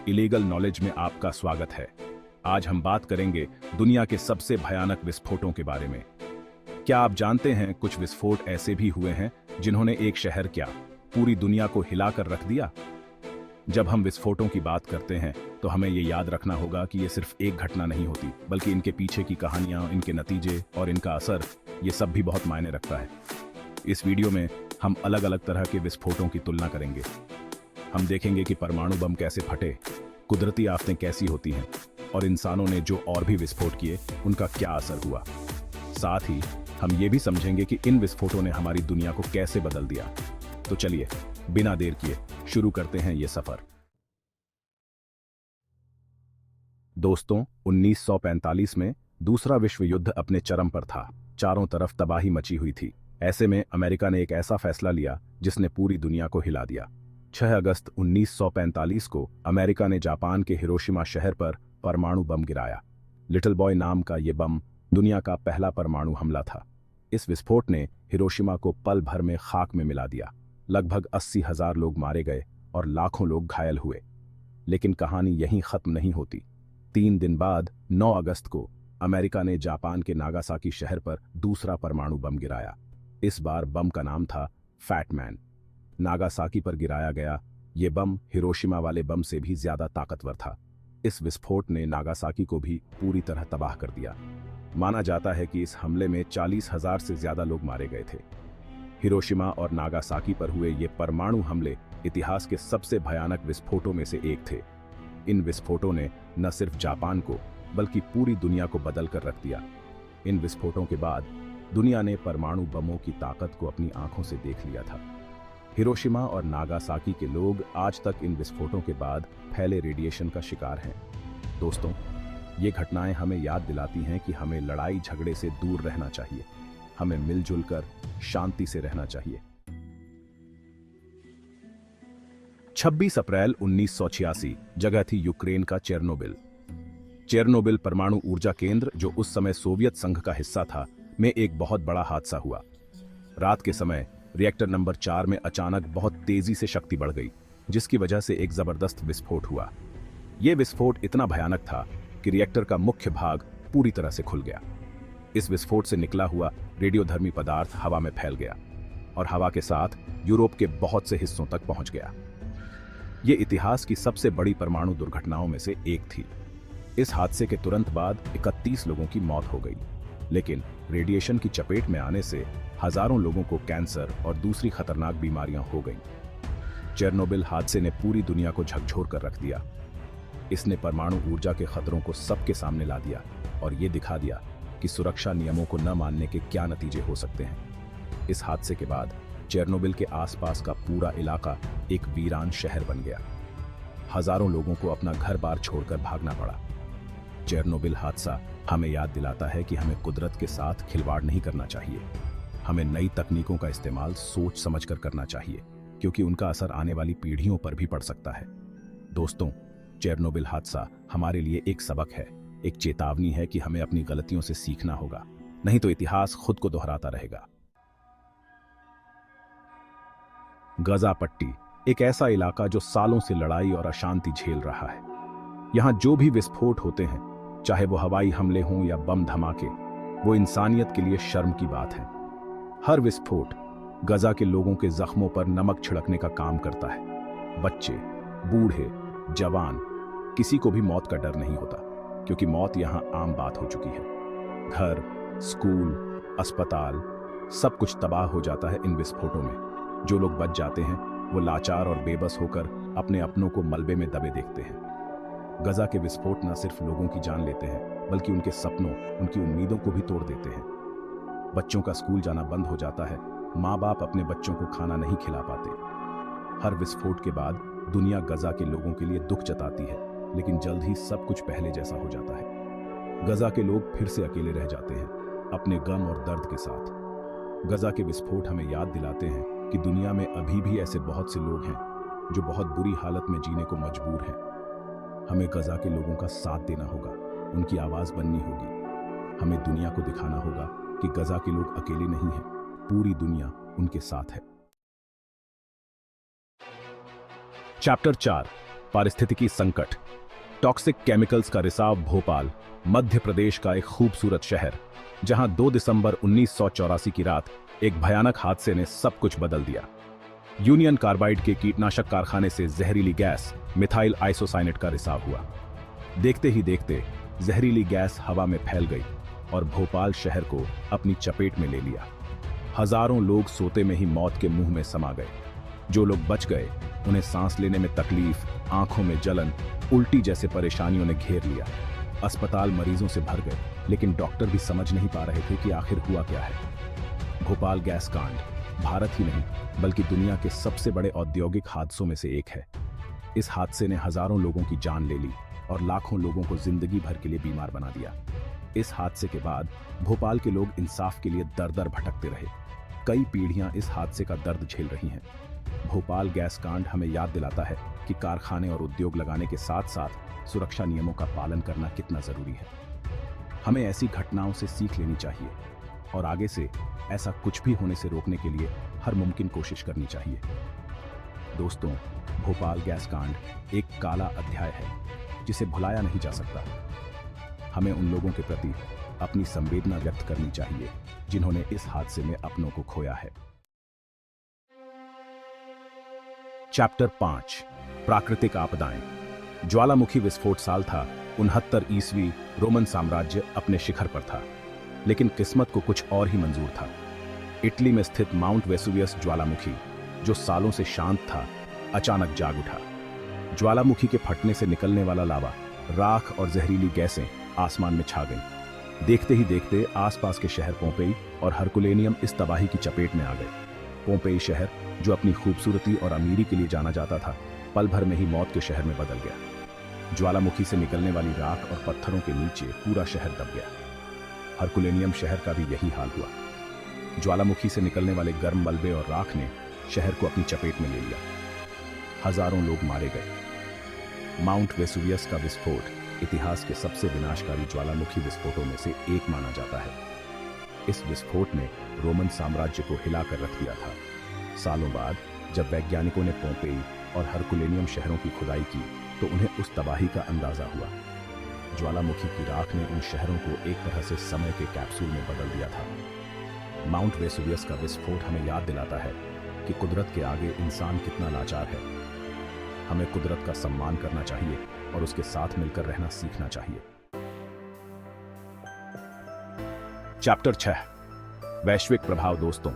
Illegal knowledge में आपका स्वागत है। आज हम बात करेंगे दुनिया के सबसे भयानक विस्फोटों के बारे में। क्या आप जानते हैं कुछ विस्फोट ऐसे भी हुए हैं जिन्होंने एक शहर क्या पूरी दुनिया को हिलाकर रख दिया। जब हम विस्फोटों की बात करते हैं तो हमें ये याद रखना होगा कि ये सिर्फ एक घटना नहीं होती, बल्कि इनके पीछे की कहानियां, इनके नतीजे और इनका असर, ये सब भी बहुत मायने रखता है। इस वीडियो में हम अलग अलग तरह के विस्फोटों की तुलना करेंगे। हम देखेंगे कि परमाणु बम कैसे फटे, कुदरती आफतें कैसी होती हैं और इंसानों ने जो और भी विस्फोट किए उनका क्या असर हुआ। साथ ही हम ये भी समझेंगे कि इन विस्फोटों ने हमारी दुनिया को कैसे बदल दिया। तो चलिए बिना देर किए शुरू करते हैं ये सफर। दोस्तों, 1945 में दूसरा विश्व युद्ध अपने चरम पर था। चारों तरफ तबाही मची हुई थी। ऐसे में अमेरिका ने एक ऐसा फैसला लिया जिसने पूरी दुनिया को हिला दिया। 6 अगस्त 1945 को अमेरिका ने जापान के हिरोशिमा शहर पर परमाणु बम गिराया। लिटिल बॉय नाम का यह बम दुनिया का पहला परमाणु हमला था। इस विस्फोट ने हिरोशिमा को पल भर में खाक में मिला दिया। लगभग 80,000 लोग मारे गए और लाखों लोग घायल हुए। लेकिन कहानी यहीं खत्म नहीं होती। 3 दिन बाद 9 अगस्त को अमेरिका ने जापान के नागासाकी शहर पर दूसरा परमाणु बम गिराया। इस बार बम का नाम था फैट मैन। नागासाकी पर गिराया गया ये बम हिरोशिमा वाले बम से भी ज्यादा ताकतवर था। इस विस्फोट ने नागासाकी को भी पूरी तरह तबाह कर दिया। माना जाता है कि इस हमले में 40,000 से ज्यादा लोग मारे गए थे। हिरोशिमा और नागासाकी पर हुए ये परमाणु हमले इतिहास के सबसे भयानक विस्फोटों में से एक थे। इन विस्फोटों ने न सिर्फ जापान को बल्कि पूरी दुनिया को बदल कर रख दिया। इन विस्फोटों के बाद दुनिया ने परमाणु बमों की ताकत को अपनी आंखों से देख लिया था। हिरोशिमा और नागासाकी के लोग आज तक इन विस्फोटों के बाद फैले रेडिएशन का शिकार हैं। दोस्तों, ये घटनाएं हमें याद दिलाती हैं कि हमें लड़ाई झगड़े से दूर रहना चाहिए। हमें मिलजुल कर शांति से रहना चाहिए। 26 अप्रैल 1986 जगह थी यूक्रेन का चेरनोबिल। चेरनोबिल परमाणु ऊर्जा केंद्र, जो उस समय सोवियत संघ का हिस्सा था, में एक बहुत बड़ा हादसा हुआ। रात के समय रिएक्टर नंबर 4 में अचानक बहुत तेजी से शक्ति बढ़ गई, जिसकी वजह से एक जबरदस्त विस्फोट हुआ। यह विस्फोट इतना भयानक था कि रिएक्टर का मुख्य भाग पूरी तरह से खुल गया। इस विस्फोट से निकला हुआ रेडियोधर्मी पदार्थ हवा में फैल गया और हवा के साथ यूरोप के बहुत से हिस्सों तक पहुंच गया। यह इतिहास की सबसे बड़ी परमाणु दुर्घटनाओं में से एक थी। इस हादसे के तुरंत बाद 31 लोगों की मौत हो गई, लेकिन रेडिएशन की चपेट में आने से हजारों लोगों को कैंसर और दूसरी खतरनाक बीमारियां हो गईं। चेरनोबिल हादसे ने पूरी दुनिया को झकझोर कर रख दिया। इसने परमाणु ऊर्जा के खतरों को सबके सामने ला दिया और ये दिखा दिया कि सुरक्षा नियमों को न मानने के क्या नतीजे हो सकते हैं। इस हादसे के बाद चेरनोबिल के आसपास का पूरा इलाका एक वीरान शहर बन गया। हजारों लोगों को अपना घर बार छोड़कर भागना पड़ा। चेरनोबिल हादसा हमें याद दिलाता है कि हमें कुदरत के साथ खिलवाड़ नहीं करना चाहिए। हमें नई तकनीकों का इस्तेमाल सोच समझकर करना चाहिए, क्योंकि उनका असर आने वाली पीढ़ियों पर भी पड़ सकता है। दोस्तों, चेरनोबिल हादसा हमारे लिए एक सबक है, एक चेतावनी है कि हमें अपनी गलतियों से सीखना होगा, नहीं तो इतिहास खुद को दोहराता रहेगा। गजा पट्टी एक ऐसा इलाका जो सालों से लड़ाई और अशांति झेल रहा है। यहां जो भी विस्फोट होते हैं, चाहे वो हवाई हमले हों या बम धमाके, वो इंसानियत के लिए शर्म की बात है। हर विस्फोट गजा के लोगों के जख्मों पर नमक छिड़कने का काम करता है। बच्चे, बूढ़े, जवान, किसी को भी मौत का डर नहीं होता, क्योंकि मौत यहां आम बात हो चुकी है। घर, स्कूल, अस्पताल, सब कुछ तबाह हो जाता है इन विस्फोटों में। जो लोग बच जाते हैं वो लाचार और बेबस होकर अपने अपनों को मलबे में दबे देखते हैं। गजा के विस्फोट न सिर्फ लोगों की जान लेते हैं, बल्कि उनके सपनों, उनकी उम्मीदों को भी तोड़ देते हैं। बच्चों का स्कूल जाना बंद हो जाता है। माँ बाप अपने बच्चों को खाना नहीं खिला पाते। हर विस्फोट के बाद दुनिया गजा के लोगों के लिए दुख जताती है, लेकिन जल्द ही सब कुछ पहले जैसा हो जाता है। गजा के लोग फिर से अकेले रह जाते हैं, अपने गम और दर्द के साथ। गजा के विस्फोट हमें याद दिलाते हैं कि दुनिया में अभी भी ऐसे बहुत से लोग हैं जो बहुत बुरी हालत में जीने को मजबूर हैं। हमें गजा के लोगों का साथ देना होगा, उनकी आवाज बननी होगी। हमें दुनिया को दिखाना होगा कि गजा के लोग अकेले नहीं हैं, पूरी दुनिया उनके साथ है। चैप्टर 4, पारिस्थितिकी संकट। टॉक्सिक केमिकल्स का रिसाव। भोपाल मध्य प्रदेश का एक खूबसूरत शहर, जहां 2 दिसंबर 1984 की रात एक भयानक हादसे ने सब कुछ बदल दिया। यूनियन कार्बाइड के कीटनाशक कारखाने से जहरीली गैस मिथाइल आइसोसाइनेट का रिसाव हुआ। देखते ही देखते जहरीली गैस हवा में फैल गई और भोपाल शहर को अपनी चपेट में ले लिया। हजारों लोग सोते में ही मौत के मुंह में समा गए। जो लोग बच गए उन्हें सांस लेने में तकलीफ, आंखों में जलन, उल्टी जैसे परेशानियों ने घेर लिया। अस्पताल मरीजों से भर गए, लेकिन डॉक्टर भी समझ नहीं पा रहे थे कि आखिर हुआ क्या है। भोपाल गैस कांड भारत ही नहीं बल्कि दुनिया के सबसे बड़े औद्योगिक हादसों में से एक है। इस हादसे ने हजारों लोगों की जान ले ली और लाखों लोगों को जिंदगी भर के लिए बीमार बना दिया। इस हादसे के बाद भोपाल के लोग इंसाफ के लिए दर दर भटकते रहे। कई पीढ़ियां इस हादसे का दर्द झेल रही हैं। भोपाल गैस कांड हमें याद दिलाता है कि कारखाने और उद्योग लगाने के साथ साथ सुरक्षा नियमों का पालन करना कितना जरूरी है। हमें ऐसी घटनाओं से सीख लेनी चाहिए और आगे से ऐसा कुछ भी होने से रोकने के लिए हर मुमकिन कोशिश करनी चाहिए। दोस्तों, भोपाल गैस कांड एक काला अध्याय है जिसे भुलाया नहीं जा सकता। हमें उन लोगों के प्रति अपनी संवेदना व्यक्त करनी चाहिए जिन्होंने इस हादसे में अपनों को खोया है। चैप्टर 5 प्राकृतिक आपदाएं। ज्वालामुखी विस्फोट साल था 69 ईस्वी। रोमन साम्राज्य अपने शिखर पर था, लेकिन किस्मत को कुछ और ही मंजूर था। इटली में स्थित माउंट वेसुवियस ज्वालामुखी, जो सालों से शांत था, अचानक जाग उठा। ज्वालामुखी के फटने से निकलने वाला लावा, राख और जहरीली गैसें आसमान में छा गईं। देखते ही देखते आसपास के शहर पोम्पेई और हरकुलेनियम इस तबाही की चपेट में आ गए। पोम्पेई शहर, जो अपनी खूबसूरती और अमीरी के लिए जाना जाता था, पल भर में ही मौत के शहर में बदल गया। ज्वालामुखी से निकलने वाली राख और पत्थरों के नीचे पूरा शहर दब गया। हरकुलेनियम शहर का भी यही हाल हुआ। ज्वालामुखी से निकलने वाले गर्म मलबे और राख ने शहर को अपनी चपेट में ले लिया। हजारों लोग मारे गए। माउंट वेसुवियस का विस्फोट इतिहास के सबसे विनाशकारी ज्वालामुखी विस्फोटों में से एक माना जाता है। इस विस्फोट ने रोमन साम्राज्य को हिलाकर रख दिया था। सालों बाद जब वैज्ञानिकों ने पोम्पेई और हरकुलेनियम शहरों की खुदाई की तो उन्हें उस तबाही का अंदाजा हुआ। ज्वालामुखी की राख ने उन शहरों को एक तरह से समय के कैप्सूल में बदल दिया था। माउंट वेसुवियस का विस्फोट हमें याद दिलाता है कि कुदरत के आगे इंसान कितना लाचार है। हमें कुदरत का सम्मान करना चाहिए और उसके साथ मिलकर रहना सीखना चाहिए। चैप्टर 6 वैश्विक प्रभाव। दोस्तों,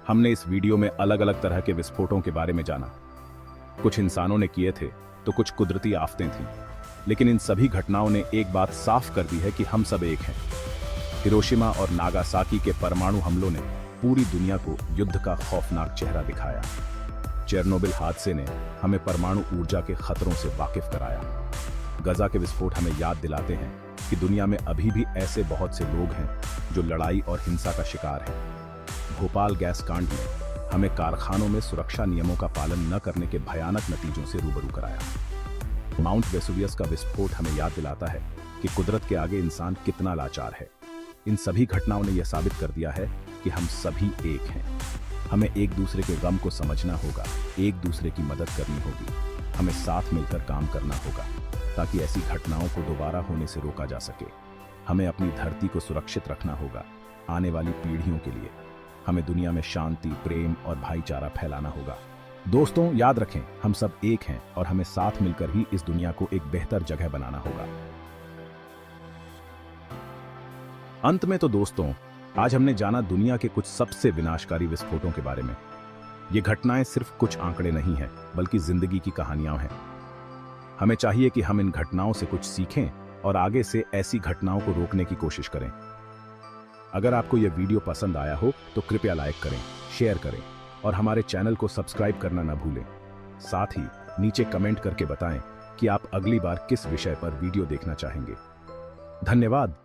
हमने इस वीडियो में अलग अलग तरह के विस्फोटों के बारे में जाना। कुछ इंसानों ने किए थे तो कुछ कुदरती आफतें थीं, लेकिन इन सभी घटनाओं ने एक बात साफ कर दी है कि हम सब एक हैं। हिरोशिमा और नागासाकी के परमाणु हमलों ने पूरी दुनिया को युद्ध का खौफनाक चेहरा दिखाया। चेरनोबिल हादसे ने हमें परमाणु ऊर्जा के खतरों से वाकिफ कराया। गजा के विस्फोट हमें याद दिलाते हैं कि दुनिया में अभी भी ऐसे बहुत से लोग हैं जो लड़ाई और हिंसा का शिकार हैं। भोपाल गैस कांड ने हमें कारखानों में सुरक्षा नियमों का पालन न करने के भयानक नतीजों से रूबरू कराया। माउंट वेसुवियस का विस्फोट हमें याद दिलाता है कि कुदरत के आगे इंसान कितना लाचार है। इन सभी घटनाओं ने यह साबित कर दिया है कि हम सभी एक हैं। हमें एक दूसरे के गम को समझना होगा, एक दूसरे की मदद करनी होगी। हमें साथ मिलकर काम करना होगा ताकि ऐसी घटनाओं को दोबारा होने से रोका जा सके। हमें अपनी धरती को सुरक्षित रखना होगा आने वाली पीढ़ियों के लिए। हमें दुनिया में शांति, प्रेम और भाईचारा फैलाना होगा। दोस्तों, याद रखें, हम सब एक हैं और हमें साथ मिलकर ही इस दुनिया को एक बेहतर जगह बनाना होगा। अंत में तो दोस्तों, आज हमने जाना दुनिया के कुछ सबसे विनाशकारी विस्फोटों के बारे में। ये घटनाएं सिर्फ कुछ आंकड़े नहीं हैं, बल्कि जिंदगी की कहानियां हैं। हमें चाहिए कि हम इन घटनाओं से कुछ सीखें और आगे से ऐसी घटनाओं को रोकने की कोशिश करें। अगर आपको यह वीडियो पसंद आया हो तो कृपया लाइक करें, शेयर करें और हमारे चैनल को सब्सक्राइब करना न भूलें। साथ ही नीचे कमेंट करके बताएं कि आप अगली बार किस विषय पर वीडियो देखना चाहेंगे। धन्यवाद।